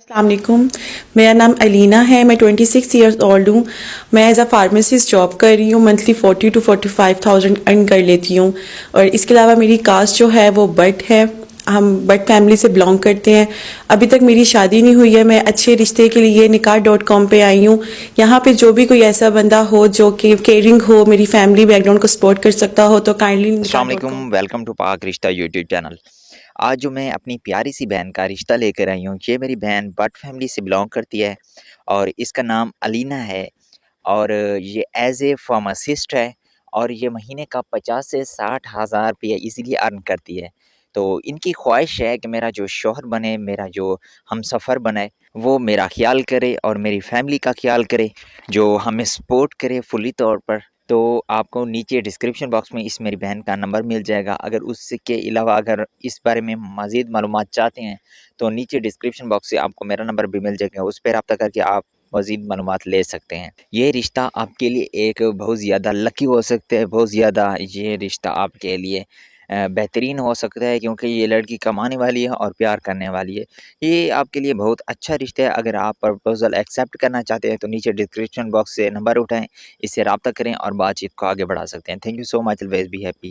अस्सलाम वालेकुम। मेरा नाम अलीना है। मैं 26 ईयर्स ओल्ड हूँ। मैं एज अ फार्मासिस्ट जॉब कर रही हूँ। मंथली 40 to 45,000 अर्न कर लेती हूँ। और इसके अलावा मेरी कास्ट जो है वो बट है। हम बट फैमिली से बिलोंग करते हैं। अभी तक मेरी शादी नहीं हुई है। मैं अच्छे रिश्ते के लिए nikah.com पे आई हूँ। यहाँ पे जो भी कोई ऐसा बंदा हो जो कि केयरिंग हो, मेरी फैमिली बैकग्राउंड को सपोर्ट कर सकता हो तो काइंडली अस्सलाम nikah.com। वालेकुम, वेलकम टू पाक रिश्ता यूट्यूब चैनल। आज जो मैं अपनी प्यारी सी बहन का रिश्ता लेकर आई हूँ, ये मेरी बहन बट फैमिली से बिलोंग करती है और इसका नाम अलीना है और ये एज ए फार्मासिस्ट है और ये महीने का 50 से 60 हज़ार रुपये इजीली अर्न करती है। तो इनकी ख्वाहिश है कि मेरा जो शौहर बने, मेरा जो हमसफ़र बने, वो मेरा ख़्याल करे और मेरी फैमिली का ख़्याल करे, जो हमें सपोर्ट करे फुल्ली तौर पर। तो आपको नीचे डिस्क्रिप्शन बॉक्स में इस मेरी बहन का नंबर मिल जाएगा। अगर उसके अलावा अगर इस बारे में मज़ीद मालूमात चाहते हैं, तो नीचे डिस्क्रिप्शन बॉक्स से आपको मेरा नंबर भी मिल जाएगा, उस पे रब्ता करके आप मज़ीद मालूमात ले सकते हैं। ये रिश्ता आपके लिए एक बहुत ज़्यादा लकी हो सकता है, बहुत ज़्यादा ये रिश्ता आपके लिए बेहतरीन हो सकता है क्योंकि ये लड़की कमाने वाली है और प्यार करने वाली है। ये आपके लिए बहुत अच्छा रिश्ता है। अगर आप प्रपोज़ल एक्सेप्ट करना चाहते हैं, तो नीचे डिस्क्रिप्शन बॉक्स से नंबर उठाएँ, इससे राब्ता करें और बातचीत को आगे बढ़ा सकते हैं। Thank you so much, always be happy.